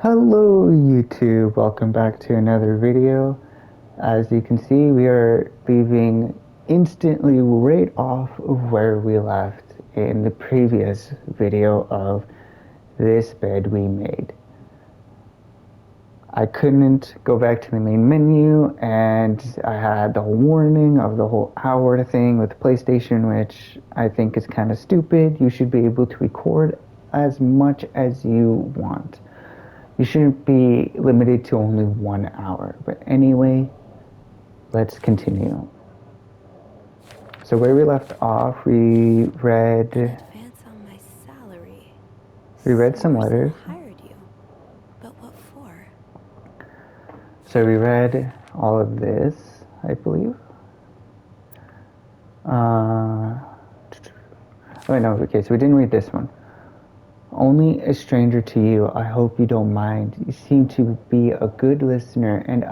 Hello YouTube, welcome back to another video. As you can see, we are leaving instantly right off of where we left in the previous video of this bed we made. I couldn't go back to the main menu and I had the warning of the whole hour thing with PlayStation, which I think is kind of stupid. You should be able to record as much as you want. You shouldn't be limited to only 1 hour. But anyway, let's continue. So where we left off, Advance on my salary. we read some Marcel letters. hired you. But what for? So we read all of this, I believe. Oh no, okay, so we didn't read this one. Only a stranger to you, I hope you don't mind. You seem to be a good listener and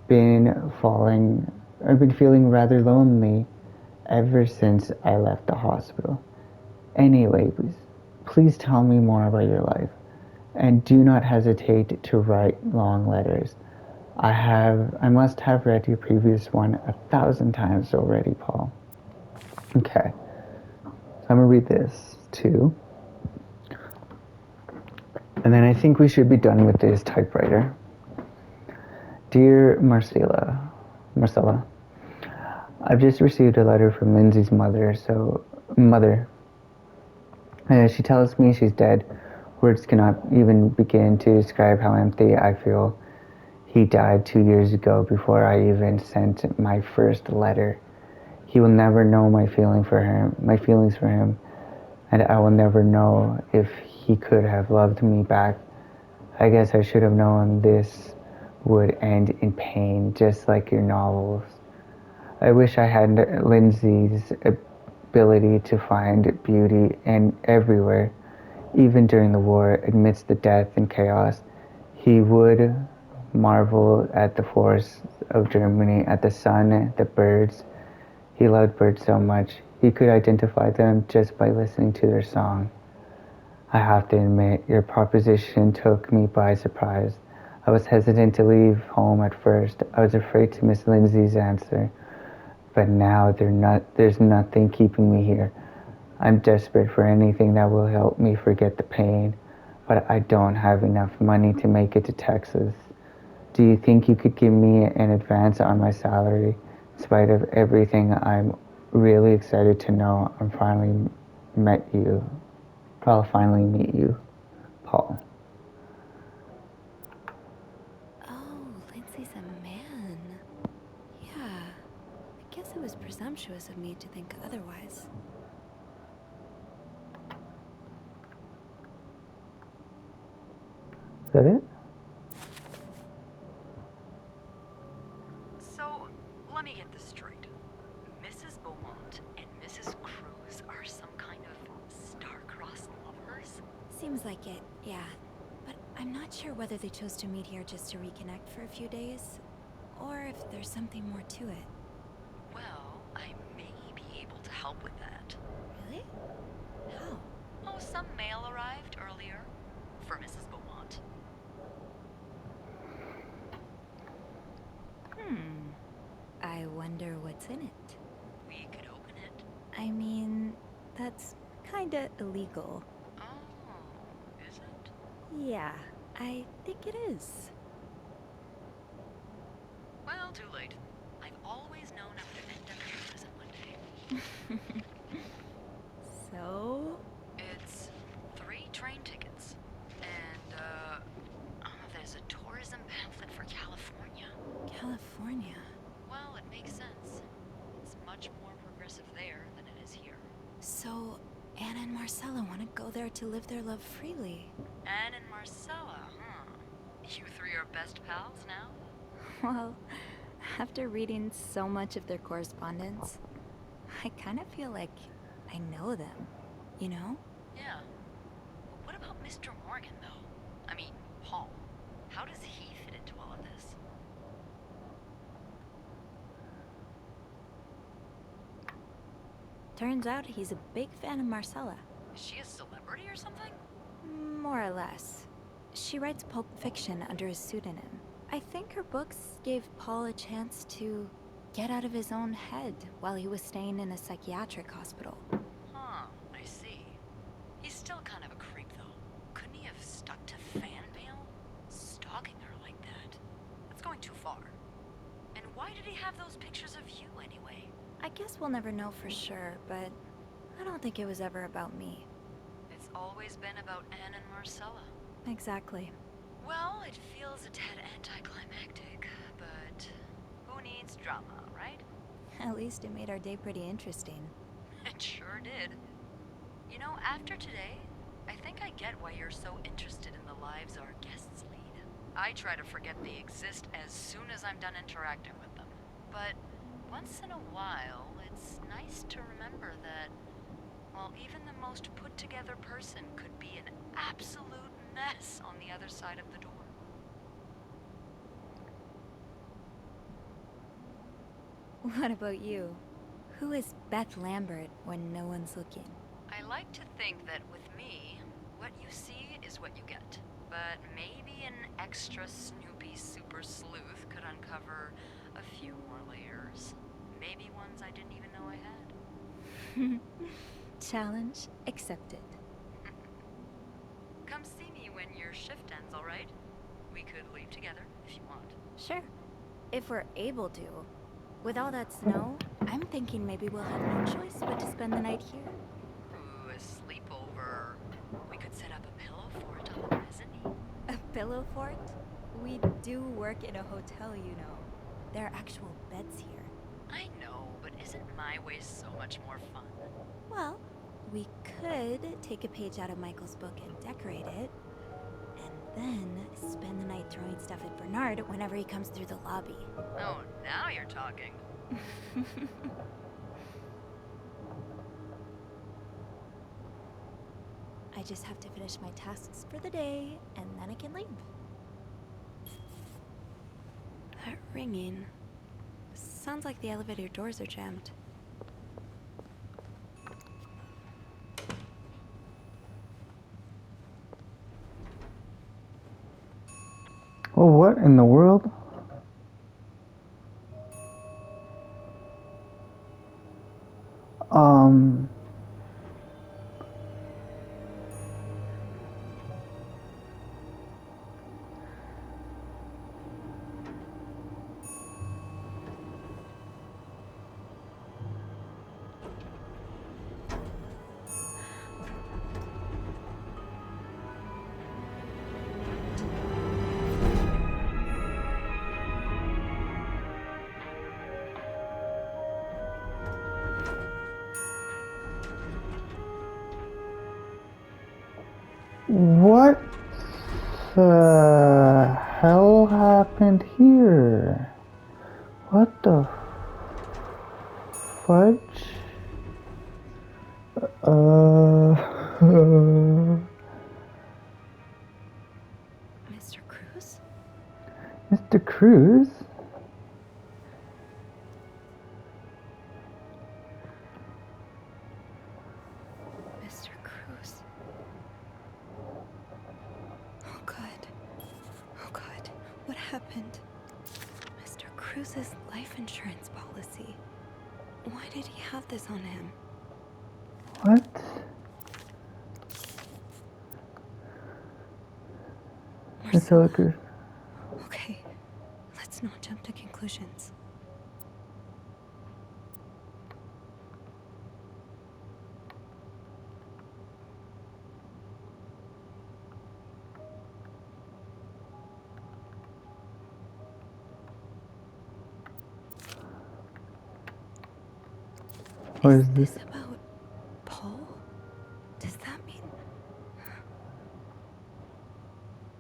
been I've been feeling rather lonely ever since I left the hospital. Anyway, please tell me more about your life. And do not hesitate to write long letters. I must have read your previous one 1,000 times already, Paul. Okay. So I'm gonna read this too. And then I think we should be done with this typewriter. Dear Marcella, I've just received a letter from Lindsay's mother, she tells me she's dead. Words cannot even begin to describe how empty I feel. He died 2 years ago before I even sent my first letter. He will never know my feelings for him, and I will never know if he could have loved me back. I guess I should have known this would end in pain, just like your novels. I wish I had Lindsay's ability to find beauty in everywhere, even during the war, amidst the death and chaos. He would marvel at the forests of Germany, at the sun, the birds. He loved birds so much, he could identify them just by listening to their song. I have to admit, your proposition took me by surprise. I was hesitant to leave home at first. I was afraid to miss Lindsay's answer. But now there's nothing keeping me here. I'm desperate for anything that will help me forget the pain, but I don't have enough money to make it to Texas. Do you think you could give me an advance on my salary? In spite of everything, I'm really excited to know I'll finally meet you, Paul. Oh, Lindsay's a man. Yeah. I guess it was presumptuous of me to think otherwise. Is that it? So, let me get this straight. Mrs. Beaumont and Mrs. Cruz are some kind of star-crossed lovers? Seems like it, yeah. But I'm not sure whether they chose to meet here just to reconnect for a few days, or if there's something more to it. Well, I may be able to help with that. Really? How? Oh, some mail arrived earlier for Mrs. Beaumont. I wonder what's in it. We could open it. I mean, that's kinda illegal. Oh, is it? Yeah, I think it is. Well, too late. I've always known I would end up in prison one day. So? It's 3 train tickets. And, there's a tourism pamphlet for California. California. Well, it makes sense. It's much more progressive there than it is here. So, Anna and Marcella want to go there to live their love freely. Anne and Marcella, huh? You 3 are best pals now? Well, after reading so much of their correspondence, I kind of feel like I know them, you know? Yeah. But what about Mr. Morgan, though? I mean, Paul. How does he fit into all of this? Turns out he's a big fan of Marcella. Is she a celebrity or something? More or less. She writes pulp fiction under a pseudonym. I think her books gave Paul a chance to get out of his own head while he was staying in a psychiatric hospital. Huh, I see. He's still kind of a creep, though. Couldn't he have stuck to fan mail? Stalking her like that? That's going too far. And why did he have those pictures of you, anyway? I guess we'll never know for sure, but I don't think it was ever about me. It's always been about Anne and Marcella. Exactly. Well, it feels a tad anticlimactic, but who needs drama, right? At least it made our day pretty interesting. It sure did. You know, after today, I think I get why you're so interested in the lives our guests lead. I try to forget they exist as soon as I'm done interacting with them. But once in a while, it's nice to remember that, well, even the most put-together person could be an absolute mess on the other side of the door. What about you? Who is Beth Lambert when no one's looking? I like to think that with me, what you see is what you get. But maybe an extra Snoopy super sleuth could uncover a few more layers. Maybe ones I didn't even know I had. Challenge accepted. Come see me when your shift ends, alright? We could leave together if you want. Sure. If we're able to. With all that snow, I'm thinking maybe we'll have no choice but to spend the night here. Ooh, a sleepover. We could set up a pillow fort on the mezzanine. A pillow fort? We do work in a hotel, you know. There are actual beds here. I know, but isn't my way so much more fun? Well, we could take a page out of Michael's book and decorate it, and then spend the night throwing stuff at Bernard whenever he comes through the lobby. Oh, now you're talking. I just have to finish my tasks for the day, and then I can leave. That ringing. Sounds like the elevator doors are jammed. Oh, what in the world? Um... What the hell happened here? What the fudge? Mr. Cruz? Mr. Cruz? Mr. Cruz. Oh God. Oh God. What happened? Mr. Cruz's life insurance policy. Why did he have this on him? What? Marcella. Cruz. Okay. Let's not jump to conclusions. What is Is this? this about Paul? Does that mean...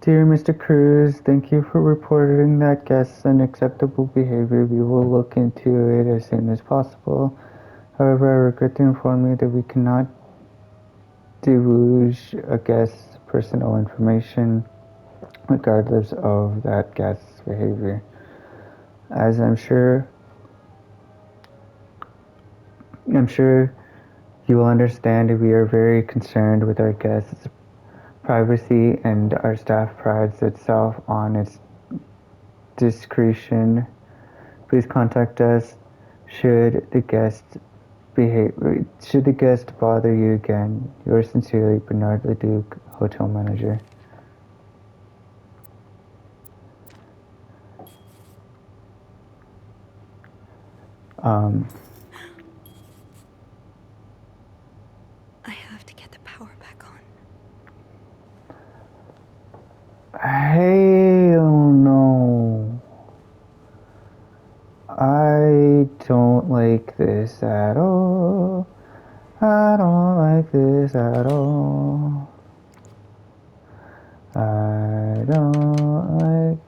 Dear Mr. Cruz, thank you for reporting that guest's unacceptable behavior. We will look into it as soon as possible. However, I regret to inform you that we cannot divulge a guest's personal information regardless of that guest's behavior. As I'm sure you will understand, we are very concerned with our guest's privacy, and our staff prides itself on its discretion. Please contact us should the guest bother you again. Yours sincerely, Bernard Leduc, Hotel Manager. I have to get the power back on. Hell no. I don't like this at all. I don't like this at all. I don't like...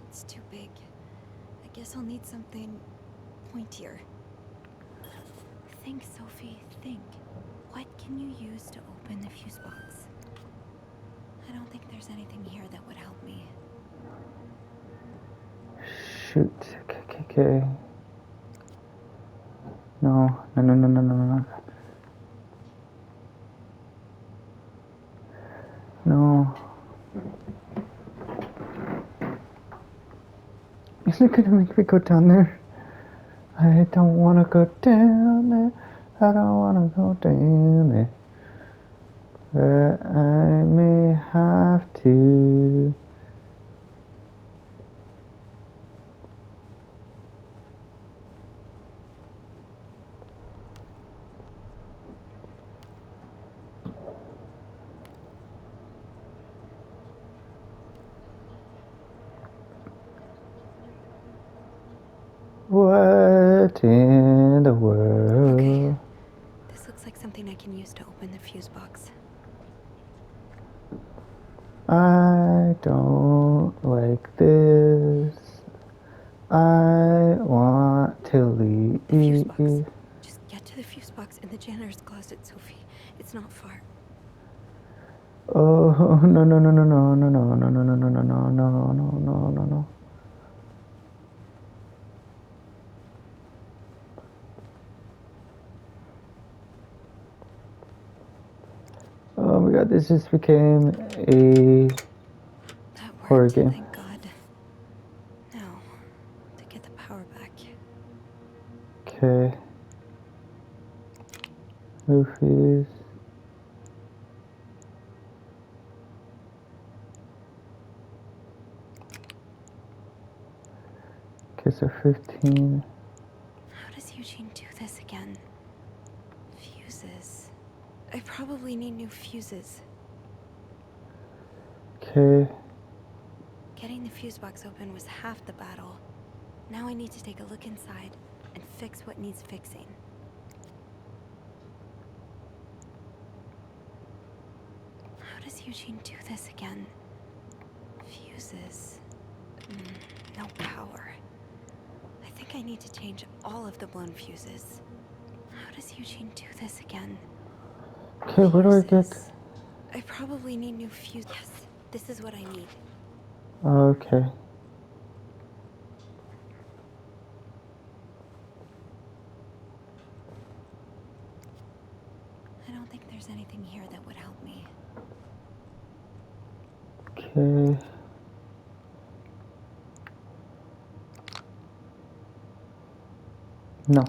It's too big. I guess I'll need something pointier. Think, Sophie, think. What can you use to open the fuse box? I don't think there's anything here that would help me. Shoot. Okay. No. No. Is it gonna make me go down there? I don't wanna go down there. I don't wanna go down there. But I may have to. What in the world? Okay. This looks like something I can use to open the fuse box. I don't like this. I want to leave. The fuse box. Just get to the fuse box in the janitor's closet, Sophie. It's not far. Oh no. Oh my god, this just became a That horror worked, game. thank God. Now, to get the power back. Okay. Move fuse. Okay, so 15. How does Eugene do this again? Fuses. I probably need new fuses. Okay. Getting the fuse box open was half the battle. Now I need to take a look inside and fix what needs fixing. How does Eugene do this again? Fuses. No power. I think I need to change all of the blown fuses. How does Eugene do this again? Okay, where do I get? Fuses. I probably need new fuses. Yes, this is what I need. Okay. I don't think there's anything here that would help me. Okay. No.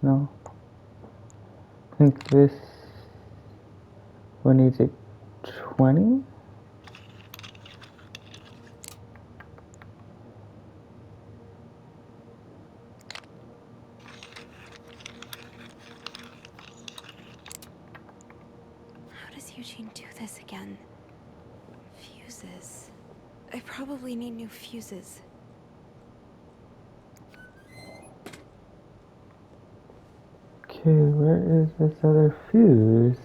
No. I think this one needs a 20. How does Eugene do this again? Fuses. I probably need new fuses. Okay, where is this other fuse?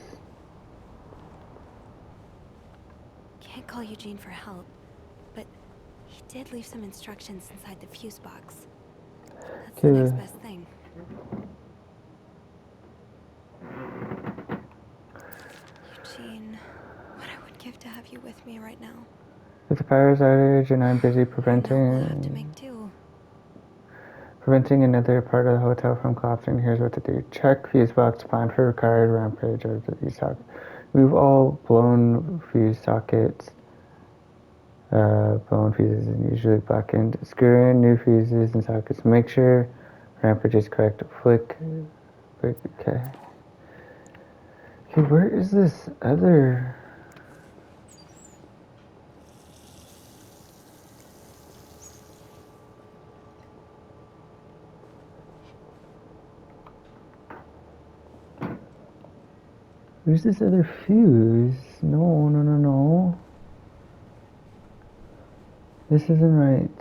Can't call Eugene for help, but he did leave some instructions inside the fuse box. That's the next best thing. Eugene, what I would give to have you with me right now. It's a power outage and I'm busy We'll have to make do. preventing another part of the hotel from collapsing. Here's what to do. Check fuse box, plan for required rampage of the ESOC. We've all blown fuse sockets. Blown fuses and usually blackened. Screw in new fuses and sockets. Make sure rampage is correct. Flick. Okay. Okay, where is this other? Where's this other fuse? No, no, no, no. This isn't right.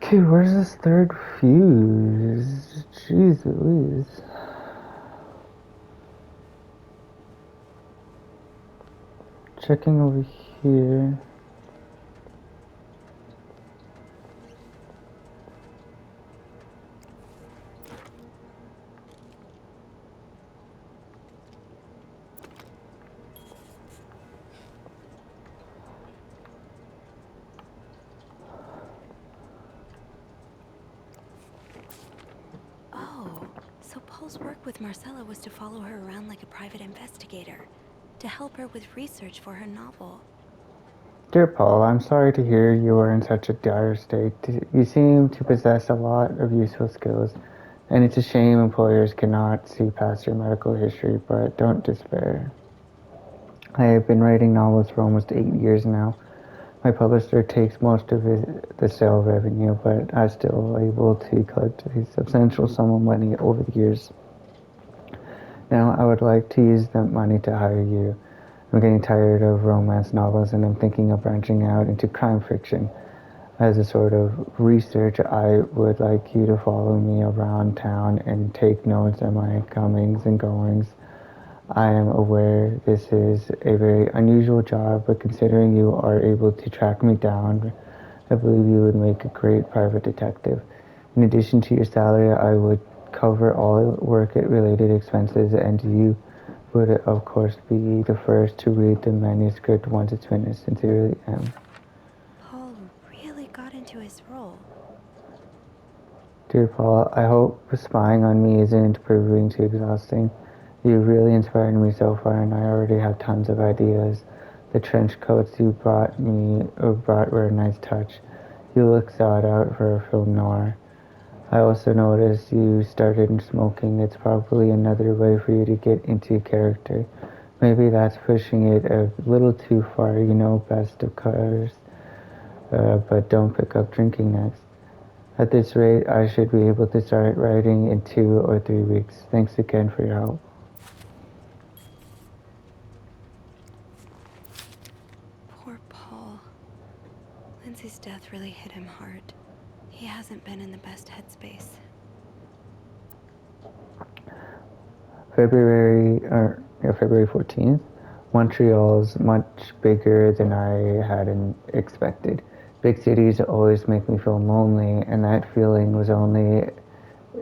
Okay, where's this third fuse? Jeez Louise. Checking over here. Oh, so Paul's work with Marcella was to follow her around like a private investigator, to help her with research for her novel. Dear Paul, I'm sorry to hear you are in such a dire state. You seem to possess a lot of useful skills, and it's a shame employers cannot see past your medical history, but don't despair. I have been writing novels for almost 8 years now. My publisher takes most of the sale revenue, but I'm still able to collect a substantial sum of money over the years. Now I would like to use that money to hire you. I'm getting tired of romance novels and I'm thinking of branching out into crime fiction. As a sort of research, I would like you to follow me around town and take notes of my comings and goings. I am aware this is a very unusual job, but considering you are able to track me down, I believe you would make a great private detective. In addition to your salary, I would cover all work-related expenses, and you would, of course, be the first to read the manuscript once it's finished. Sincerely, M. Paul really got into his role. Dear Paul, I hope spying on me isn't proving too exhausting. You've really inspired me so far, and I already have tons of ideas. The trench coats you brought were a nice touch. You look sought out for a film noir. I also noticed you started smoking. It's probably another way for you to get into character. Maybe that's pushing it a little too far, you know, best of cars. But don't pick up drinking next. At this rate, I should be able to start writing in 2 or 3 weeks. Thanks again for your help. Poor Paul. Lindsay's death really hit him hard. He hasn't been in the best headspace. February 14th. Montreal's much bigger than I had expected. Big cities always make me feel lonely, and that feeling was only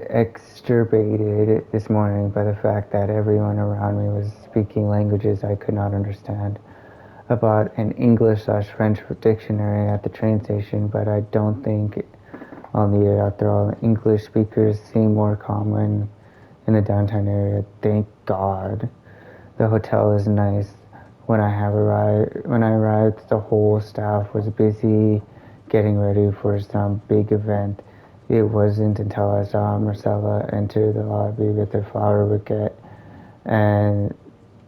exacerbated this morning by the fact that everyone around me was speaking languages I could not understand. I bought an English/French dictionary at the train station, but I don't think I'll need it after all. English speakers seem more common in the downtown area. Thank God. The hotel is nice. When I arrived, the whole staff was busy getting ready for some big event. It wasn't until I saw Marcella enter the lobby with her flower bouquet and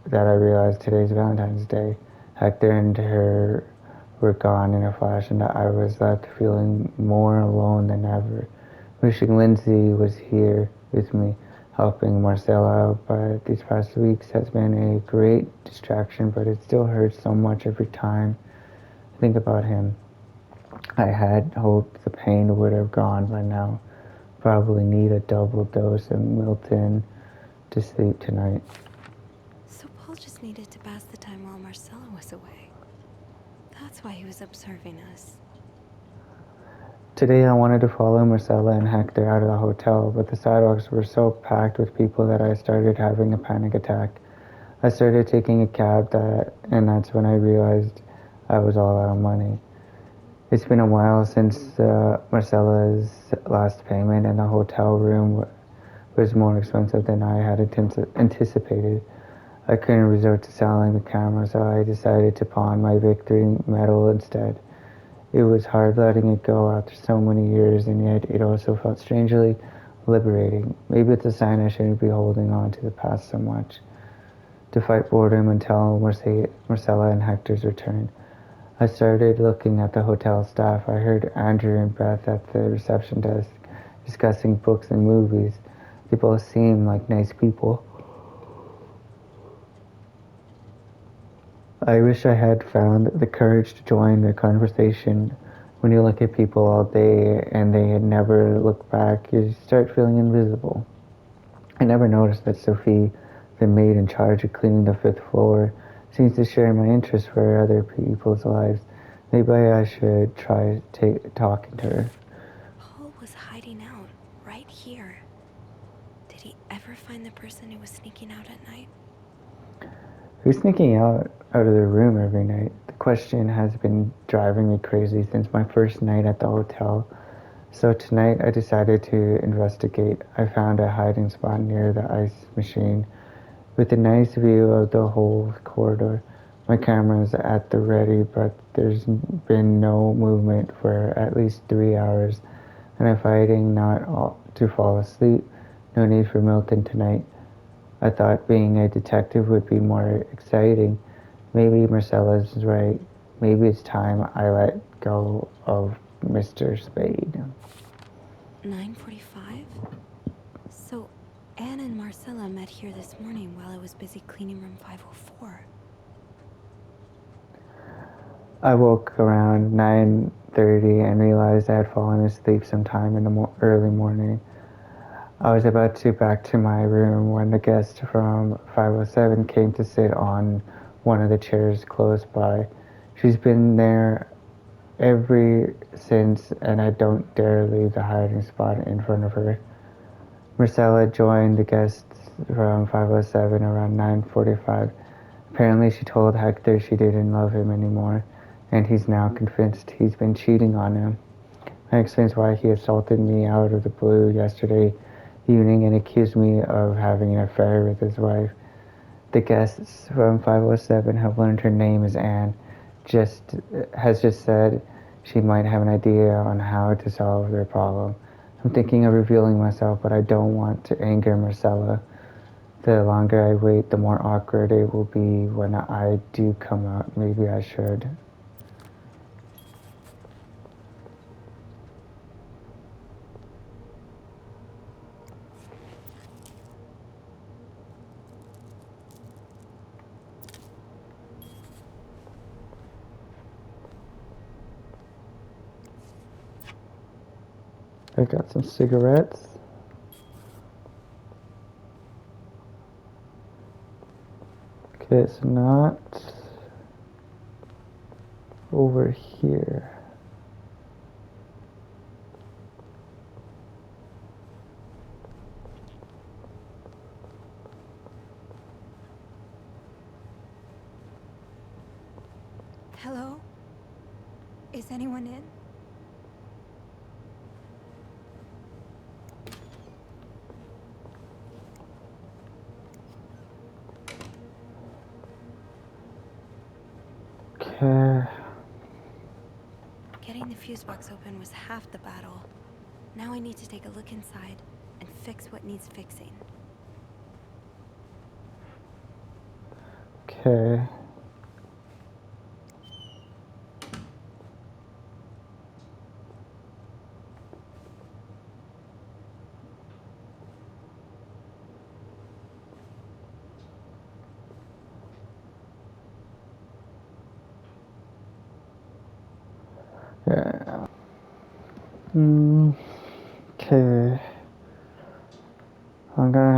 that I realized today's Valentine's Day. Hector and her were gone in a flash, and I was left feeling more alone than ever. Wishing Lindsay was here with me, helping Marcella out, but these past weeks has been a great distraction, but it still hurts so much every time I think about him. I had hoped the pain would have gone by now, probably need a double dose of Milton to sleep tonight. So Paul just needed to pass the time while Marcella was away. That's why he was observing us. Today I wanted to follow Marcella and Hector out of the hotel, but the sidewalks were so packed with people that I started having a panic attack. I started taking a cab, and that's when I realized I was all out of money. It's been a while since Marcella's last payment, and the hotel room was more expensive than I had anticipated. I couldn't resort to selling the camera, so I decided to pawn my victory medal instead. It was hard letting it go after so many years, and yet it also felt strangely liberating. Maybe it's a sign I shouldn't be holding on to the past so much. To fight boredom until Marcella and Hector's return. I started looking at the hotel staff. I heard Andrew and Beth at the reception desk discussing books and movies. They both seemed like nice people. I wish I had found the courage to join the conversation. When you look at people all day and they had never looked back, you start feeling invisible. I never noticed that Sophie, the maid in charge of cleaning the fifth floor, seems to share my interest for other people's lives. Maybe I should try talking to her. Paul was hiding out right here. Did he ever find the person who was sneaking out at night? Who's sneaking out of their room every night? The question has been driving me crazy since my first night at the hotel. So tonight I decided to investigate. I found a hiding spot near the ice machine with a nice view of the whole corridor. My camera's at the ready, but there's been no movement for at least 3 hours, and I'm fighting not to fall asleep. No need for Milton tonight. I thought being a detective would be more exciting. Maybe Marcella's right. Maybe it's time I let go of Mr. Spade. 9:45? So Anne and Marcella met here this morning while I was busy cleaning room 504. I woke around 9:30 and realized I had fallen asleep sometime in the early morning. I was about to back to my room when the guest from 507 came to sit on one of the chairs close by. She's been there ever since, and I don't dare leave the hiding spot in front of her. Marcella joined the guests from 507 around 9:45. Apparently she told Hector she didn't love him anymore, and he's now convinced he's been cheating on him. That explains why he assaulted me out of the blue yesterday evening and accused me of having an affair with his wife. The guests from 507 have learned her name is Anne. Has just said she might have an idea on how to solve their problem. I'm thinking of revealing myself, but I don't want to anger Marcella. The longer I wait, the more awkward it will be when I do come out. Maybe I should. I got some cigarettes. Okay, it's not over here. Hello? Is anyone in? Okay. Getting the fuse box open was half the battle. Now I need to take a look inside and fix what needs fixing. Okay. Yeah. Okay.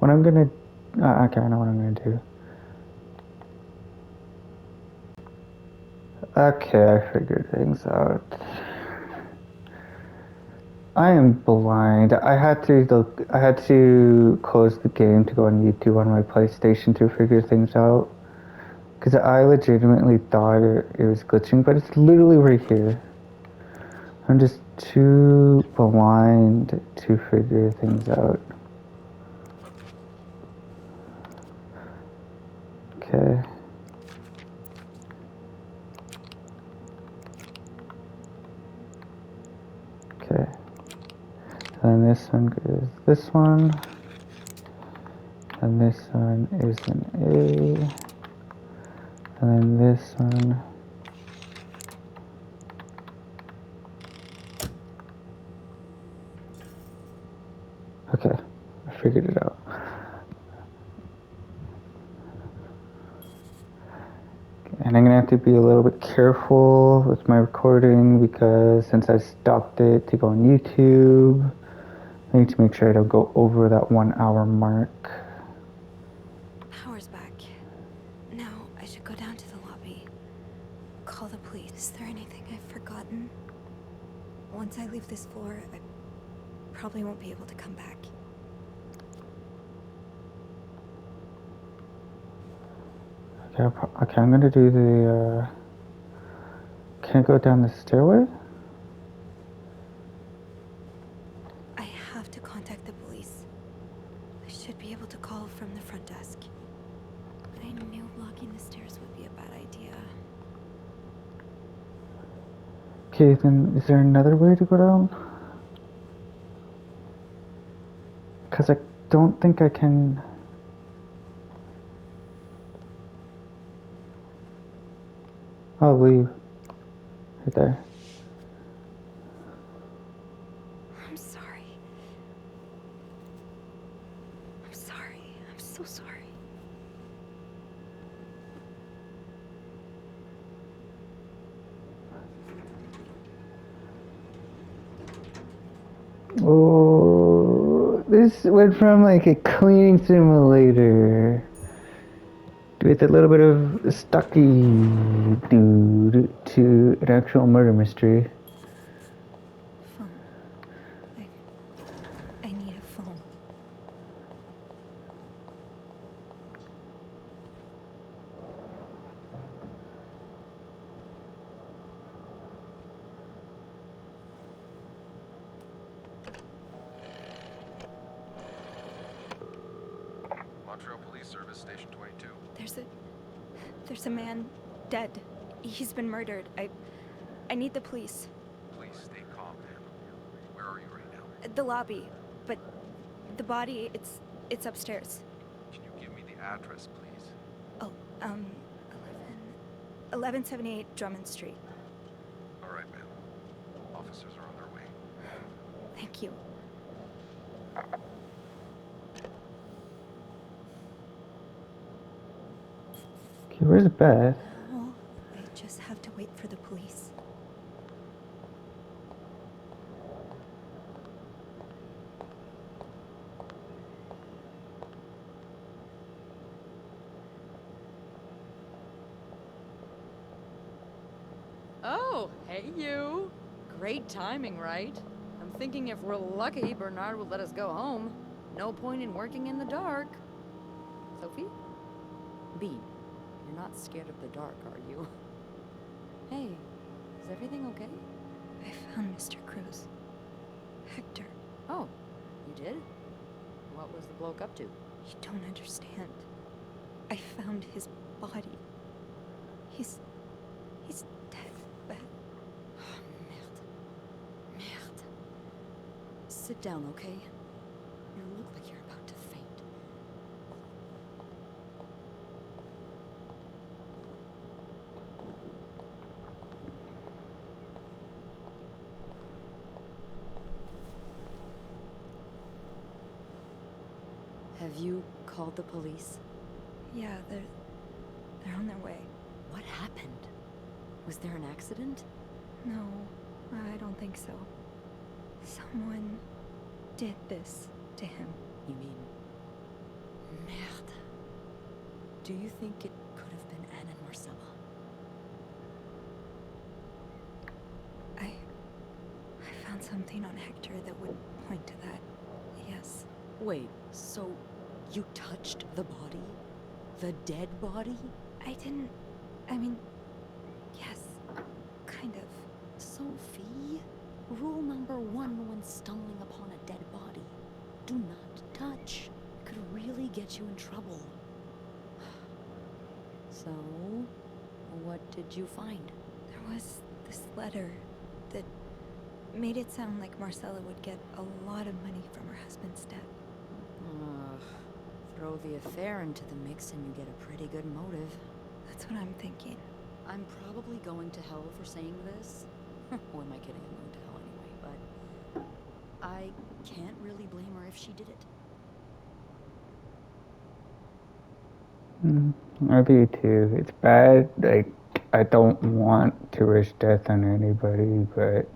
What I'm gonna... okay, I know what I'm gonna do. Okay, I figured things out. I am blind. I had to close the game to go on YouTube on my PlayStation to figure things out. Because I legitimately thought it was glitching, but it's literally right here. I'm just too blind to figure things out. Okay. Okay. And this one is this one. And this one is an A. And then this one. Okay. I figured it out. And I'm gonna have to be a little bit careful with my recording because since I stopped it to go on YouTube, I need to make sure I don't go over that 1 hour mark. Power's back. Now I should go down to the lobby. Call the police. Is there anything I've forgotten? Once I leave this floor, I probably won't be able to come back. Okay, I'm gonna do the, can I go down the stairway? I have to contact the police. I should be able to call from the front desk. But I knew blocking the stairs would be a bad idea. Okay, then is there another way to go down? Because I don't think I can... I'll leave. Right there. I'm sorry. I'm sorry. I'm so sorry. Oh, this went from like a cleaning simulator with a little bit of Stucky dude to an actual murder mystery. Phone. I need a phone. Montreal Police Service, Station 22. There's a man dead. He's been murdered. I need the police. Please stay calm, ma'am. Where are you right now? The lobby. But the body, it's upstairs. Can you give me the address, please? Oh, 1178 Drummond Street. All right, ma'am. Officers are on their way. Thank you. Okay, where's Beth? Oh, I just have to wait for the police. Oh, hey you. Great timing, right? I'm thinking if we're lucky, Bernard will let us go home. No point in working in the dark. Sophie? Bean, you're not scared of the dark, are you? Hey, is everything okay? I found Mr. Cruz. Hector, Oh, you did? What was the bloke up to? you don't understand. I found his body. He's dead, Beth. Oh, merde. Merde. Sit down, okay? You look like you're about to faint. Have you called the police? Yeah, they're on their way. What happened? Was there an accident? No, I don't think so. Someone did this to him. You mean Do you think it could have been Anne and Marcella? I found something on Hector that would point to that. Yes. Wait, so you touched the body? The dead body? I didn't. I mean, yes. Kind of. Sophie, rule number 1 when stumbling upon a dead body: do not touch. It could really get you in trouble. So, what did you find? There was this letter that made it sound like Marcella would get a lot of money from her husband's death. Throw the affair into the mix and you get a pretty good motive. That's what I'm thinking. I'm probably going to hell for saying this. Or am I kidding? I'm going to hell anyway, but I can't really blame her if she did it. I do too. It's bad. Like, I don't want to wish death on anybody, but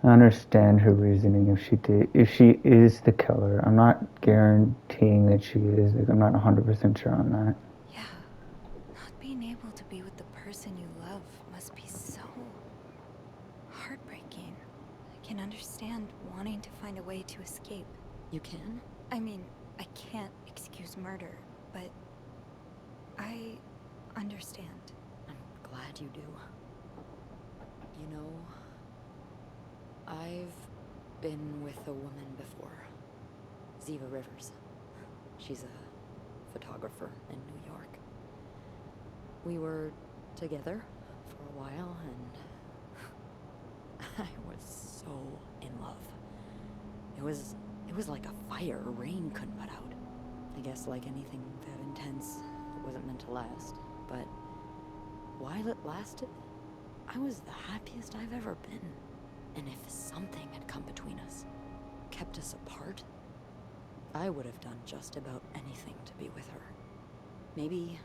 I understand her reasoning if she is the killer. I'm not guaranteeing that she is. Like, I'm not 100% sure on that. Yeah. Not being able to be with the person you love must be so heartbreaking. I can understand wanting to find a way to escape. You can? I mean, I can't excuse murder, but I understand. I'm glad you do. You know, I've been with a woman before. Ziva Rivers. She's a photographer in New York. We were together for a while, and I was so in love. It was like a fire rain couldn't put out. I guess like anything that intense, it wasn't meant to last. But while it lasted, I was the happiest I've ever been. And if something had come between us, kept us apart, I would have done just about anything to be with her. Maybe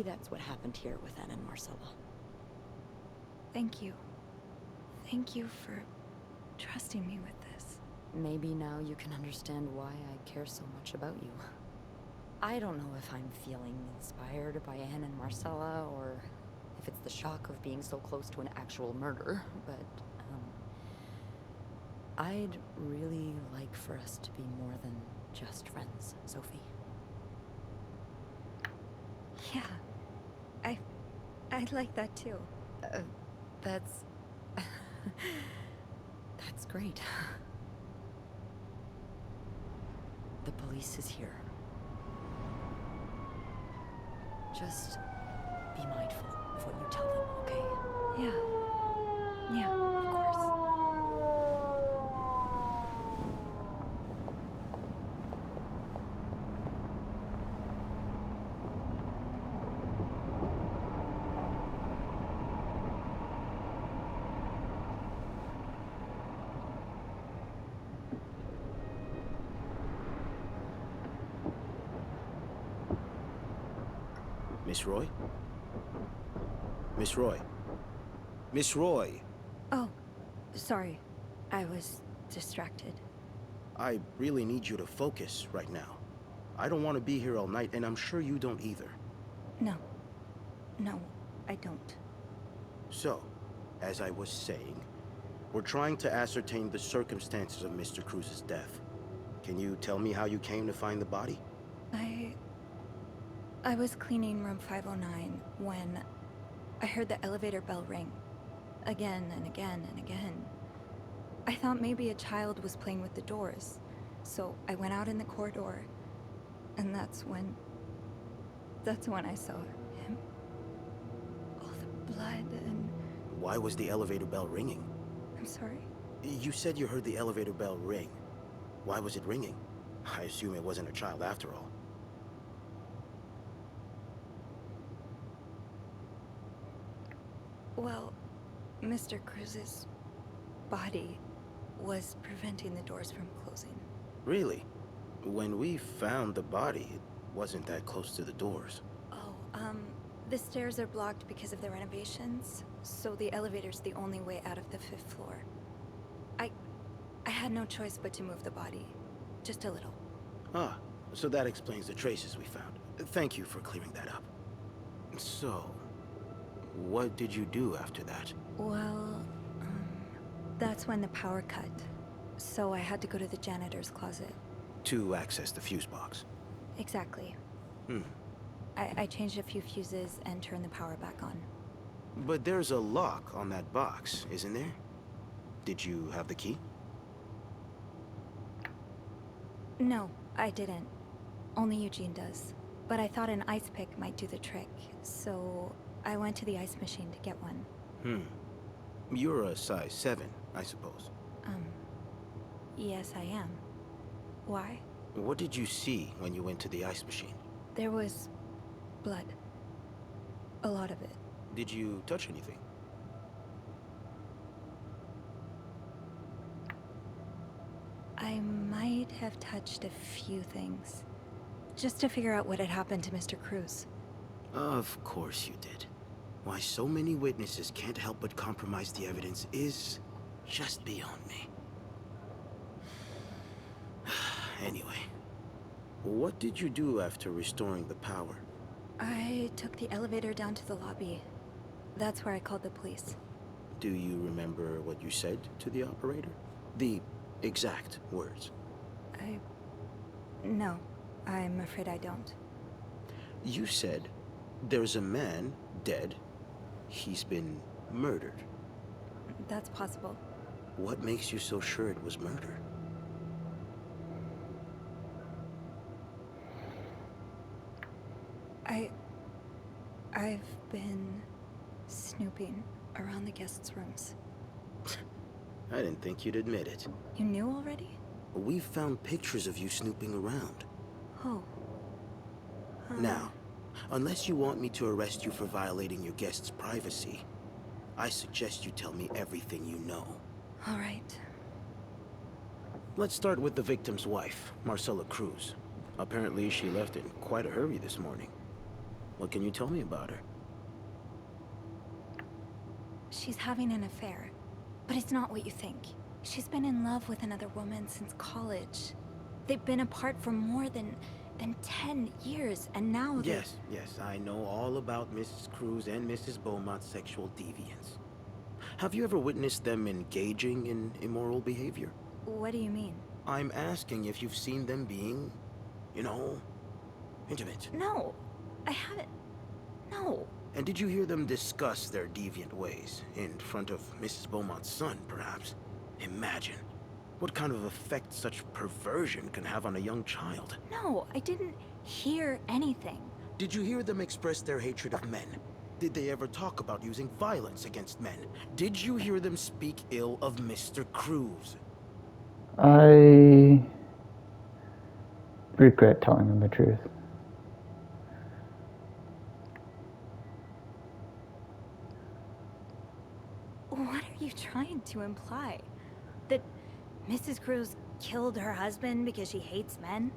that's what happened here with Anne and Marcella. Thank you. Thank you for trusting me with this. Maybe now you can understand why I care so much about you. I don't know if I'm feeling inspired by Anne and Marcella, or if it's the shock of being so close to an actual murder, but, I'd really like for us to be more than just friends, Sophie. Yeah. I'd like that too. That's... that's great. The police is here. Just be mindful of what you tell them, okay? Yeah. Yeah, of course. Miss Roy? Miss Roy? Miss Roy! Oh, sorry. I was distracted. I really need you to focus right now. I don't want to be here all night, and I'm sure you don't either. No. No, I don't. So, as I was saying, we're trying to ascertain the circumstances of Mr. Cruz's death. Can you tell me how you came to find the body? I was cleaning room 509 when I heard the elevator bell ring. Again and again and again. I thought maybe a child was playing with the doors, so I went out in the corridor, and that's when I saw him. All the blood and... Why was the elevator bell ringing? I'm sorry. You said you heard the elevator bell ring. Why was it ringing? I assume it wasn't a child after all. Well, Mr. Cruz's body was preventing the doors from closing. Really? When we found the body, it wasn't that close to the doors. Oh, the stairs are blocked because of the renovations, so the elevator's the only way out of the 5th floor. I had no choice but to move the body. Just a little. Ah, So that explains the traces we found. Thank you for clearing that up. So, what did you do after that? Well, that's when the power cut. So I had to go to the janitor's closet. To access the fuse box. Exactly. Hmm. I changed a few fuses and turned the power back on. But there's a lock on that box, isn't there? Did you have the key? No, I didn't. Only Eugene does. But I thought an ice pick might do the trick, so I went to the ice machine to get one. You're a size 7, I suppose. Yes, I am. Why? What did you see when you went to the ice machine? There was blood. A lot of it. Did you touch anything? I might have touched a few things. Just to figure out what had happened to Mr. Cruz. Of course you did. Why so many witnesses can't help but compromise the evidence is just beyond me. Anyway, what did you do after restoring the power? I took the elevator down to the lobby. That's where I called the police. Do you remember what you said to the operator? The exact words. No, I'm afraid I don't. You said, there's a man dead. He's been murdered. That's possible. What makes you so sure it was murder? I've been snooping around the guests' rooms. I didn't think you'd admit it. You knew already? We've found pictures of you snooping around. Oh. Now, unless you want me to arrest you for violating your guest's privacy, I suggest you tell me everything you know. All right. Let's start with the victim's wife, Marcela Cruz. Apparently, she left in quite a hurry this morning. What can you tell me about her? She's having an affair, but it's not what you think. She's been in love with another woman since college. They've been apart for more than 10 years, and now they're... Yes, I know all about Mrs. Cruz and Mrs. Beaumont's sexual deviance. Have you ever witnessed them engaging in immoral behavior? What do you mean? I'm asking if you've seen them being, you know, intimate. No, I haven't. No. And did you hear them discuss their deviant ways in front of Mrs. Beaumont's son, perhaps? Imagine what kind of effect such perversion can have on a young child. No, I didn't hear anything. Did you hear them express their hatred of men? Did they ever talk about using violence against men? Did you hear them speak ill of Mr. Cruz? I regret telling him the truth. What are you trying to imply? That Mrs. Cruz killed her husband because she hates men?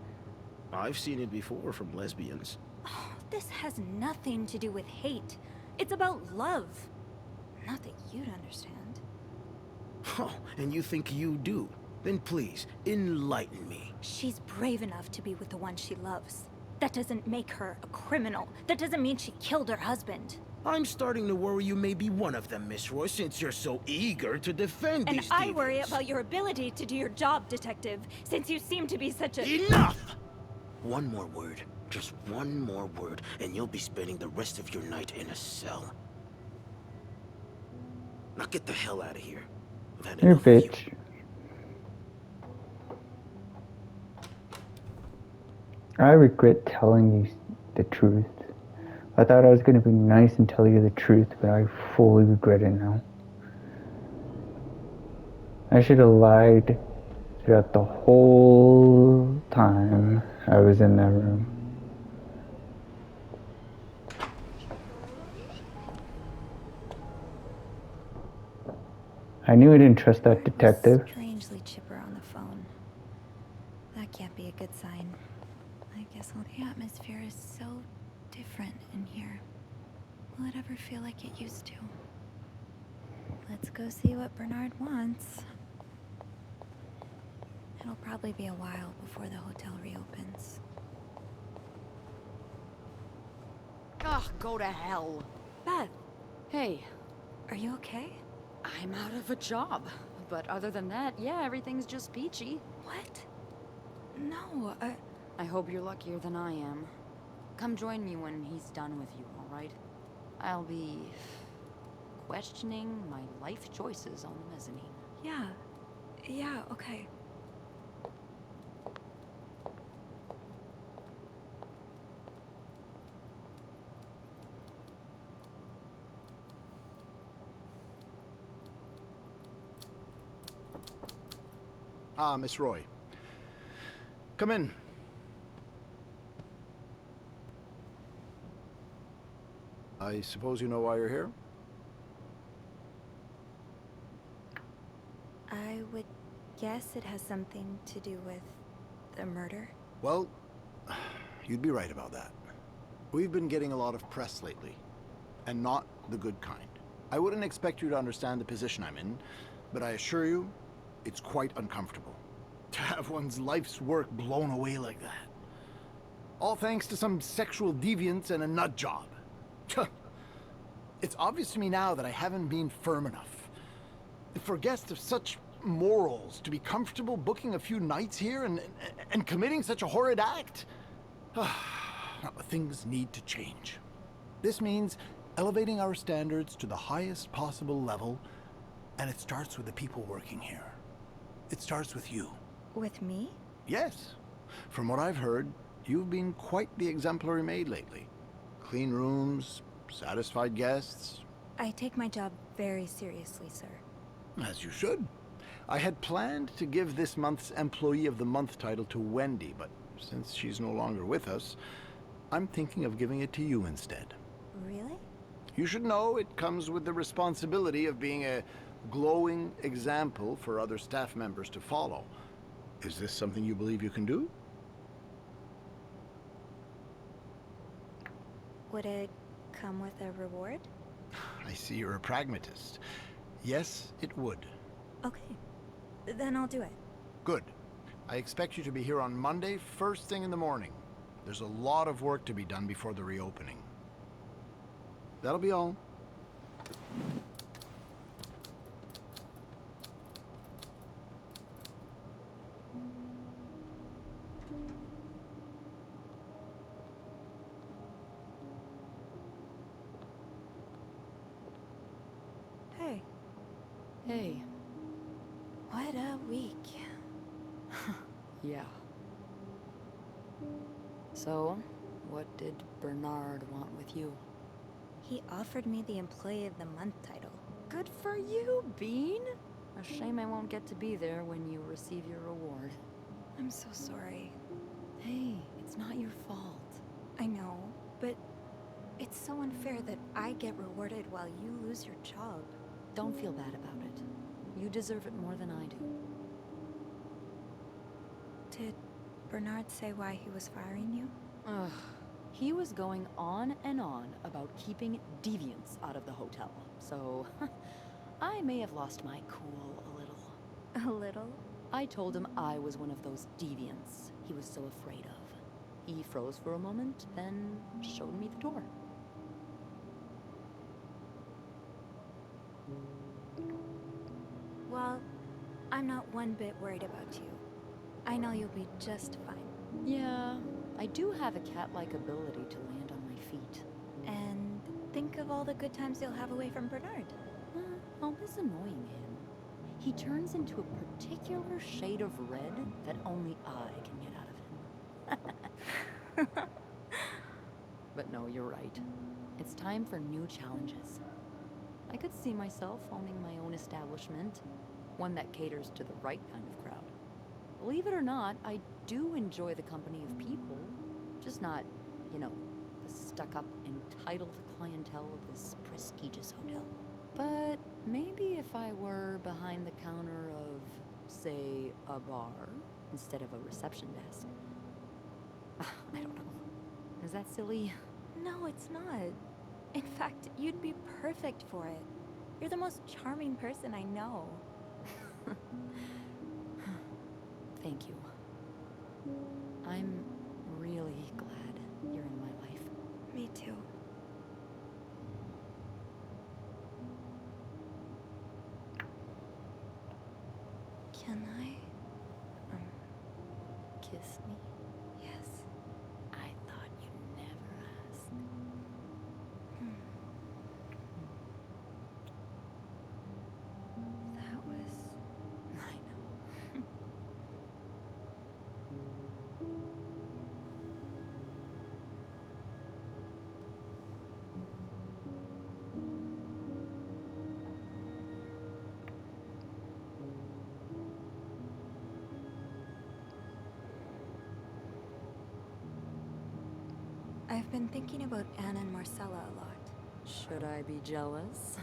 I've seen it before from lesbians. Oh, this has nothing to do with hate. It's about love. Not that you'd understand. Oh, and you think you do? Then please, enlighten me. She's brave enough to be with the one she loves. That doesn't make her a criminal. That doesn't mean she killed her husband. I'm starting to worry you may be one of them, Miss Roy, since you're so eager to defend And these I worry deviants. about your ability to do your job, Detective, since you seem to be such a... Enough! One more word, just one more word, and you'll be spending the rest of your night in a cell. Now get the hell out of here. I've had You're a enough of you. bitch. I regret telling you the truth. I thought I was going to be nice and tell you the truth, but I fully regret it now. I should have lied throughout the whole time I was in that room. I knew I didn't trust that detective. Strangely chipper on the phone. That can't be a good sign. I guess all the atmosphere is so different in here. Will it ever feel like it used to? Let's go see what Bernard wants. It'll probably be a while before the hotel reopens. Ugh, go to hell. Beth, Hey, are you okay? I'm out of a job. But other than that, yeah, everything's just peachy. What? No, I hope you're luckier than I am. Come join me when he's done with you, alright? I'll be questioning my life choices on the mezzanine. yeah. Yeah, okay. Ah, Miss Roy. Come in. I suppose you know why you're here? I would guess it has something to do with the murder. Well, you'd be right about that. We've been getting a lot of press lately, and not the good kind. I wouldn't expect you to understand the position I'm in, but I assure you, it's quite uncomfortable. To have one's life's work blown away like that. All thanks to some sexual deviance and a nut job. It's obvious to me now that I haven't been firm enough. For guests of such morals to be comfortable booking a few nights here and committing such a horrid act. Things need to change. This means elevating our standards to the highest possible level, and it starts with the people working here. It starts with you. With me? Yes. From what I've heard, you've been quite the exemplary maid lately. Clean rooms, satisfied guests. I take my job very seriously, sir. As you should. I had planned to give this month's Employee of the Month title to Wendy, but since she's no longer with us, I'm thinking of giving it to you instead. Really? You should know it comes with the responsibility of being a glowing example for other staff members to follow. Is this something you believe you can do? Would it come with a reward? I see you're a pragmatist. Yes, it would. Okay. Then I'll do it. Good. I expect you to be here on Monday, first thing in the morning. There's a lot of work to be done before the reopening. That'll be all. Hey, Hey. what a week. Yeah. So, what did Bernard want with you? He offered me the Employee of the Month title. Good for you, Bean! A shame I won't get to be there when you receive your reward. I'm so sorry. Hey, it's not your fault. I know, but it's so unfair that I get rewarded while you lose your job. Don't feel bad about it. You deserve it more than I do. Did Bernard say why he was firing you? Ugh. He was going on and on about keeping deviants out of the hotel, so I may have lost my cool a little. A little? I told him I was one of those deviants he was so afraid of. He froze for a moment, then showed me the door. Well, I'm not one bit worried about you. I know you'll be just fine. Yeah, I do have a cat-like ability to land on my feet. And think of all the good times you'll have away from Bernard. I'll miss annoying him. He turns into a particular shade of red that only I can get out of him. But no, you're right. It's time for new challenges. I could see myself owning my own establishment, one that caters to the right kind of crowd. Believe it or not, I do enjoy the company of people, just not, you know, the stuck-up, entitled clientele of this prestigious hotel. But maybe if I were behind the counter of, say, a bar, instead of a reception desk. I don't know. Is that silly? No, it's not. In fact, you'd be perfect for it. You're the most charming person I know. Thank you. I'm really glad you're in my life. Me too. Can I? Kiss me? Yes. I thought you'd never ask. That was. I know. I've been thinking about Anne and Marcella a lot. Should I be jealous?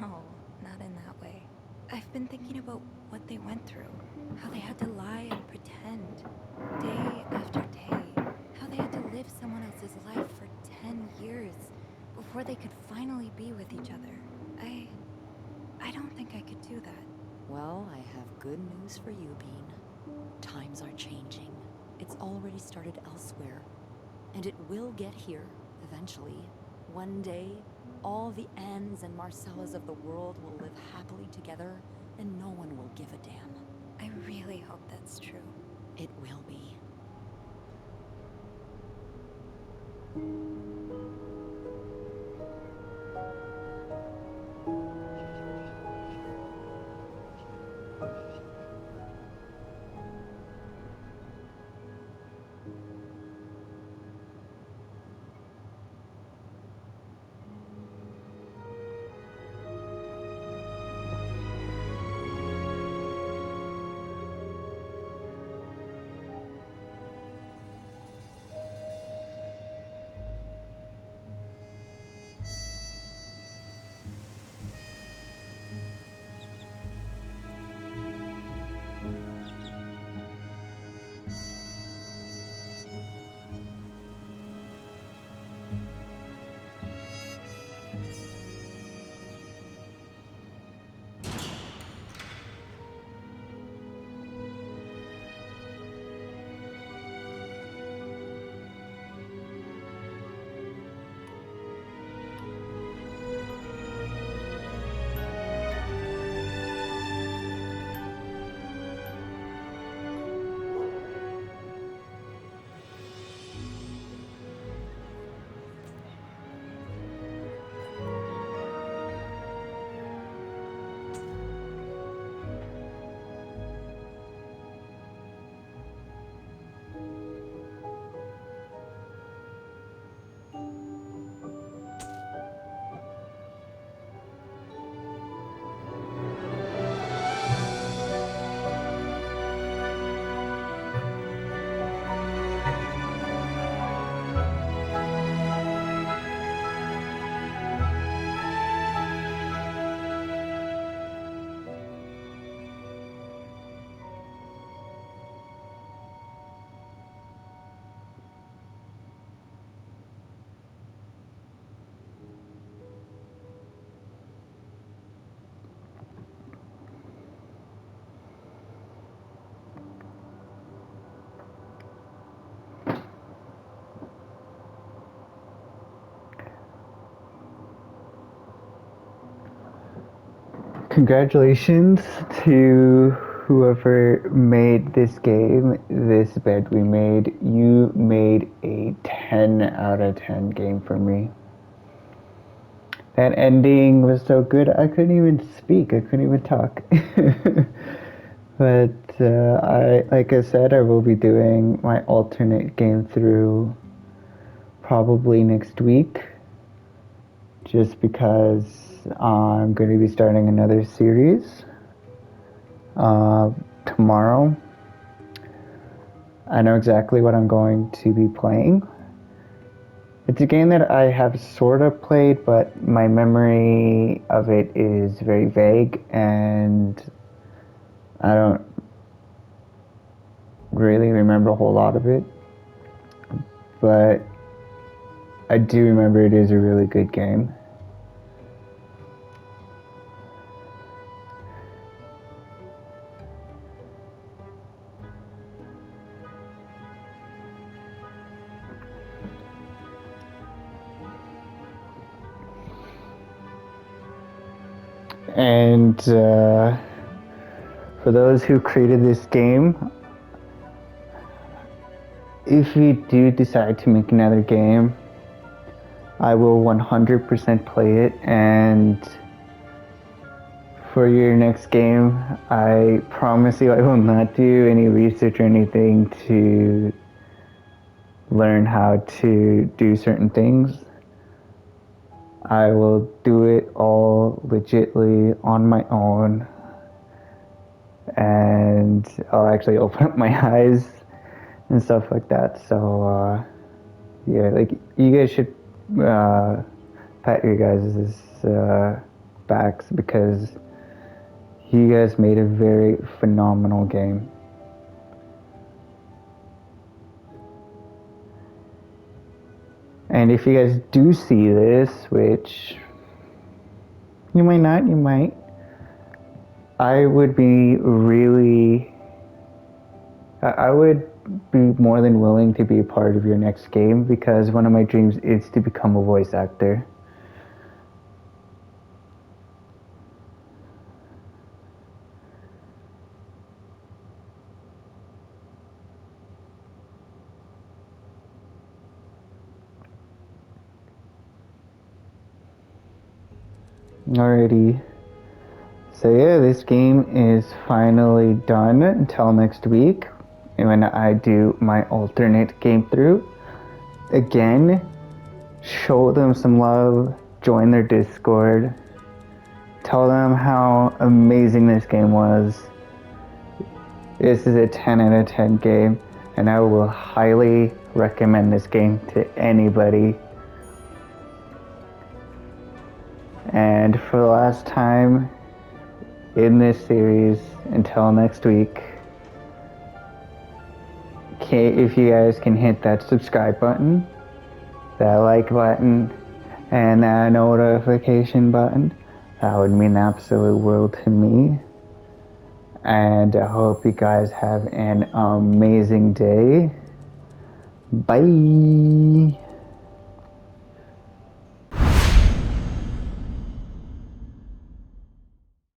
No, not in that way. I've been thinking about what they went through. How they had to lie and pretend. Day after day. How they had to live someone else's life for 10 years before they could finally be with each other. I don't think I could do that. Well, I have good news for you, Bean. Times are changing. It's already started elsewhere. And it will get here, eventually. One day, all the Annes and Marcellas of the world will live happily together, and no one will give a damn. I really hope that's true. It will be. Congratulations to whoever made this game, this bed we made. You made a 10 out of 10 game for me. That ending was so good, I couldn't even speak, I couldn't even talk. But like I said, I will be doing my alternate game through probably next week, just because I'm going to be starting another series tomorrow. I know exactly what I'm going to be playing. It's a game that I have sort of played, but my memory of it is very vague, and I don't really remember a whole lot of it. But I do remember it is a really good game. And For those who created this game, if you do decide to make another game, I will 100% play it, and for your next game, I promise you I will not do any research or anything to learn how to do certain things. I will do it all legitly on my own, and I'll actually open up my eyes and stuff like that. So yeah, like, you guys should pat your guys' backs, because you guys made a very phenomenal game. And if you guys do see this, which you might not, you might, I would be really, I would be more than willing to be a part of your next game, because one of my dreams is to become a voice actor. Alrighty. So yeah, this game is finally done until next week when I do my alternate game through. Again, show them some love, join their Discord, tell them how amazing this game was. This is a 10 out of 10 game, and I will highly recommend this game to anybody. And for the last time in this series, until next week, if you guys can hit that subscribe button, that like button, and that notification button, that would mean the absolute world to me. And I hope you guys have an amazing day. Bye.